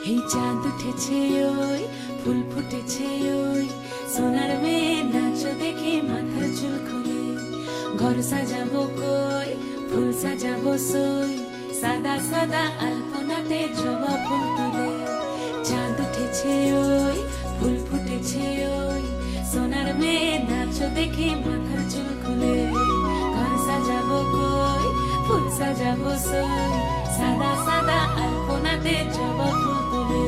এই চাঁদ উঠেছে ওই ফুল ফুটেছে ওই সোনার মেয়ে নাচ দেখে মাথার চুল খুলে ঘর সাজাবো কই ফুল সাজাবো সই সাদা সাদা আলপনাতে জবা ফুল তুলে চাঁদ উঠেছে ওই ফুল ফুটেছে ওই সোনার মেয়ে নাচ দেখে মাথার চুল খুলে ঘর সাজাবো কই ফুল সাজাবো সই সাদা সাদা আলপনাতে জবা ফুল তুলে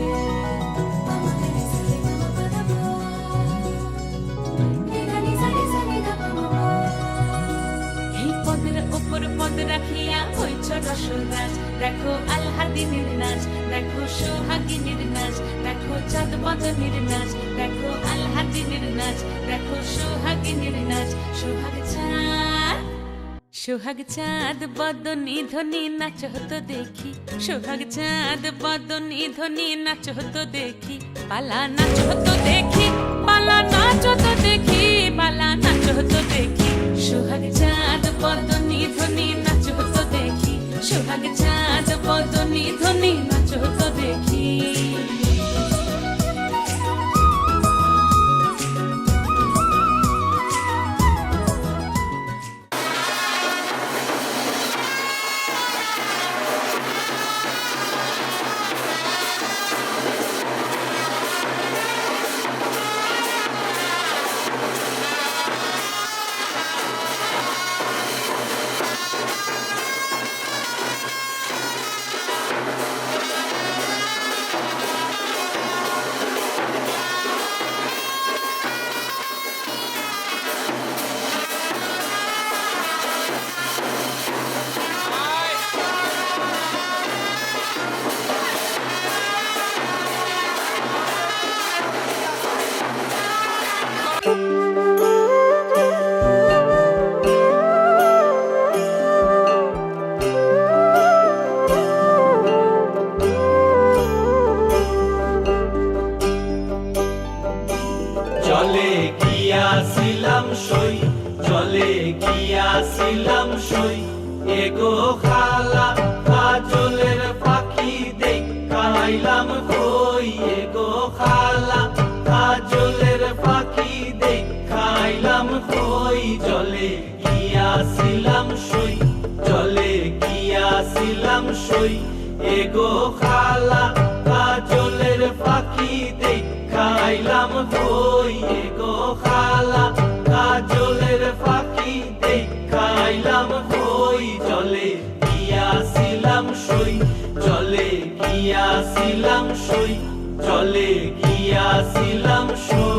এই পদের ওপর পদ রাখিয়া হইছ রসরাজ দেখো আল্লাদিনের নাচ দেখো সোহাগিনীর নাচ দেখো চাঁদ বদনের নাচ দেখো আল্লাদিনের নাচ দেখো সোহাগিনীর নাচ সোহাগ চাঁদ বদনী ধ্বনি নাচ হতো দেখি সোহাগ চাঁদ বদনী ধ্বনি নাচ হতো দেখি পালা নাচ হতো দেখি পালা নাচ হতো দেখি পালা নাচ হতো দেখি সোহাগ চাঁদ বদনী ধ্বনি নাচ হতো দেখি সোহাগ চাঁদ বদনী ধ্বনি নাচ হতো দেখি চলে গিয়াছিলাম সই চলে গিয়াছিলাম সই এগো খালা কাজলের পাখি দেখাইলাম কই এগো খালা কাজলের পাখি দেখাইলাম কই চলে গিয়াছিলাম সই চলে গিয়াছিলাম সই এগো খালা কাজলের পাখি দেখাইলাম কই এগো খালা কাজলের পাখি দেখাইলাম কই চলে গিয়াছিলাম সই চলে গিয়াছিলাম সই চলে গিয়াছিলাম সই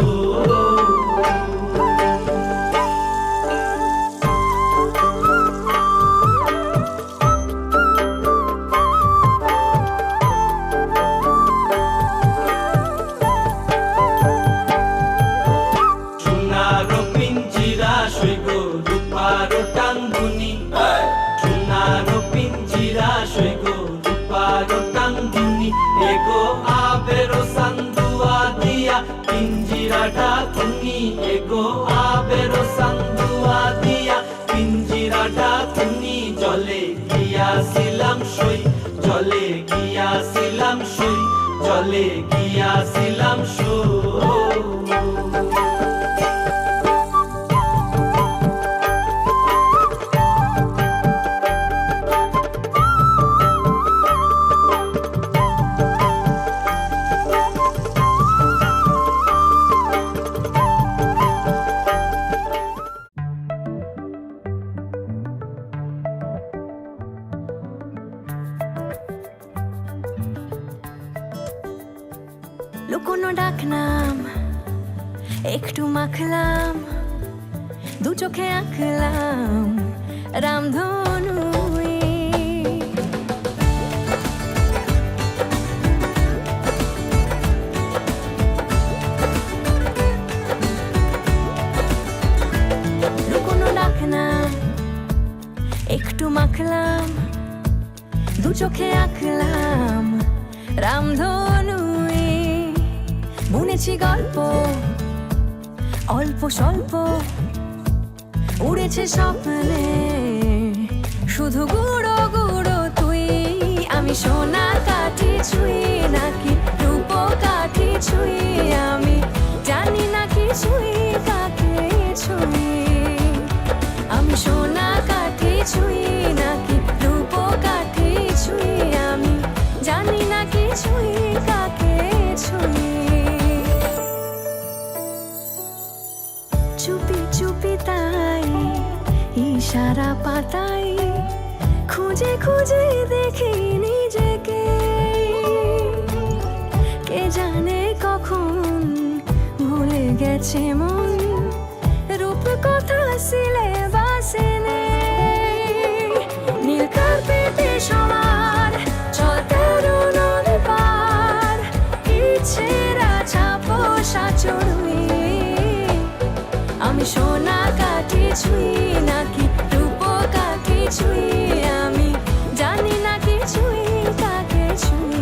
এগো আবেরো সান্দুয়া দিয়া পিঞ্জিরাটা তুমি এগো আবেরো সান্দুয়া দিয়া পিঞ্জিরাটা তুমি জলে গিয়াছিলাম সই জলে গিয়াছিলাম সই জলে গিয়াছিলাম সই লুকোনো ডাকনাম একটু মাখলাম দু চোখে আঁকলাম রামধনু লুকোনো ডাকনাম একটু মাখলাম দু চোখে আঁকলাম রামধনু বুনেছি গল্প অল্প স্বল্প উড়েছে স্বপ্নে শুধু গুঁড়ো গুঁড়ো তুই আমি সোনা কাটি ছুঁই নাকি খুঁজে খুঁজে দেখি নিজেকে, কে জানে কখন ভুলে গেছে মন, রূপ কথা সিলেবাসে নেই। নীল কার্পেটে সবার চলতে নদ পার, ইচ্ছেরা ছাপো সাচড়ুই। আমি সোনা কাঠি ছুঁই নাকি রূপ কাঠি ছুঁই, আমি জানি না কিছুই কাকে ছুঁই।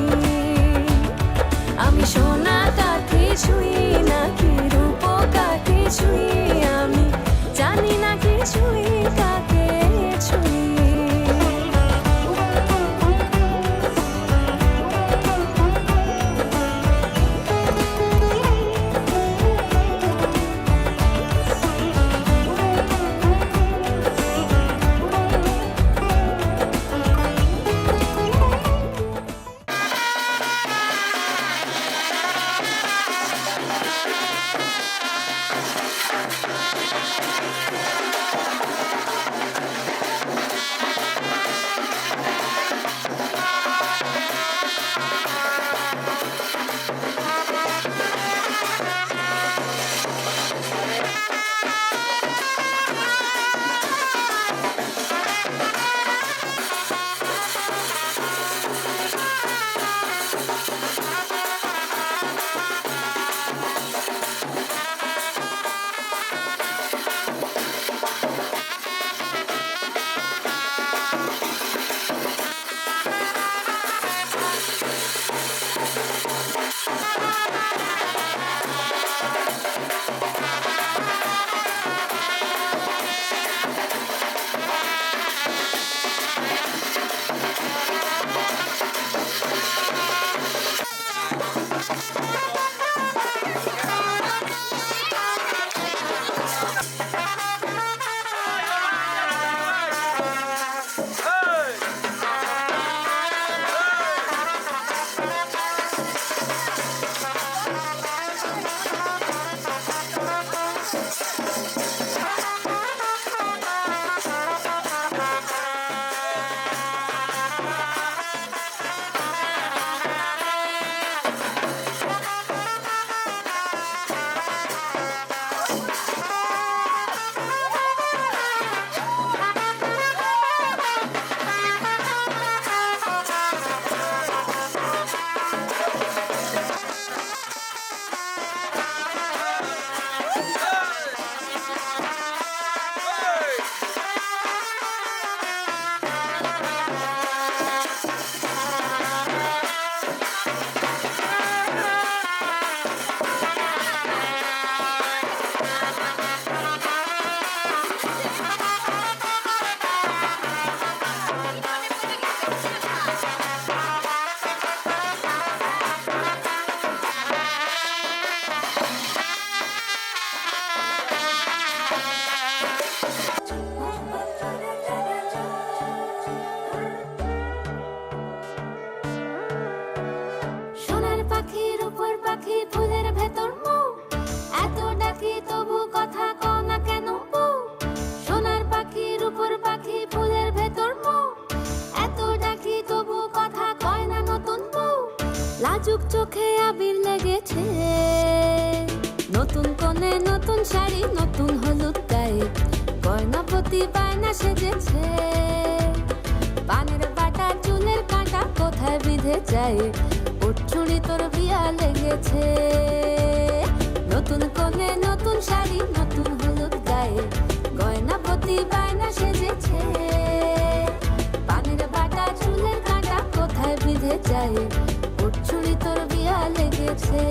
আমি সোনা কাঠি ছুঁই নাকি রূপ কাঠি ছুঁই, আমি জানি না কিছুই কাকে ছুঁই। সোনার পাখি রূপর পাখি ফুলের ভেতর মৌ, এত ডাকি তবু কথা কও না কেন বউ। সোনার পাখি রূপর পাখি ফুলের ভেতর মৌ, এত ডাকি তবু কথা কয় না নতুন বউ। লাজুক চোখে আবির লেগেছে, নতুন কোণে নতুন শাড়ি নতুন হলুদ গায়ে, গয়না প্রতি বায়না সেজেছে। পানের বাটা চুলের কাঁটা কোথায় বিঁধে যায়, চুড়ি তোর বিয়া লেগেছে। নতুন কোণে নতুন শাড়ি নতুন হলুদ গায়ে, গয়না প্রতি বায়না সেজেছে। পানের বাটা চুলের কাঁটা কোথায় বিঁধে যায়, চুড়ি তোর বিয়া লেগেছে।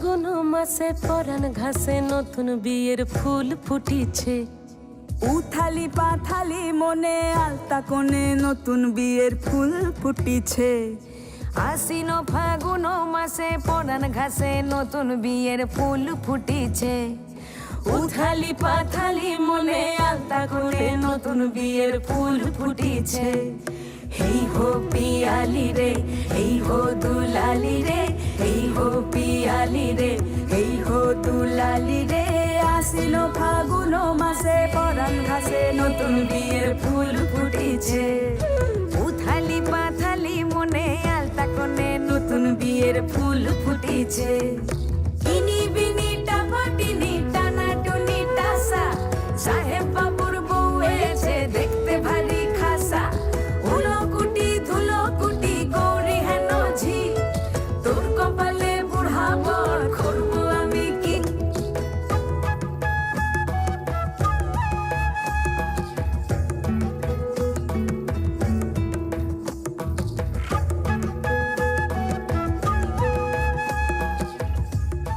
ফাগুন মাসে পরাণ ঘাসে নতুন বিয়ের ফুল ফুটিছে। উথালি পাথালি মনে আলতা কোণে নতুন বিয়ের ফুল ফুটিছে। আশ্বিন ফাগুন মাসে পরাণ ঘাসে নতুন বিয়ের ফুল ফুটিছে। উথালি পাথালি মনে আলতা করে নতুন বিয়ের ফুল ফুটিছে। হেই হো পিয়ালি রে, হেই হো দুলালি রে, হেই হো পিয়ালি রে, হেই হো দুলালি রে। আসিল ফাগুন মাসে পরাণ ঘাসে নতুন বিয়ের ফুল ফুটিছে। উথালি পাথালি মনে আলতা কোণে নতুন বিয়ের ফুল ফুটিছে। ইনি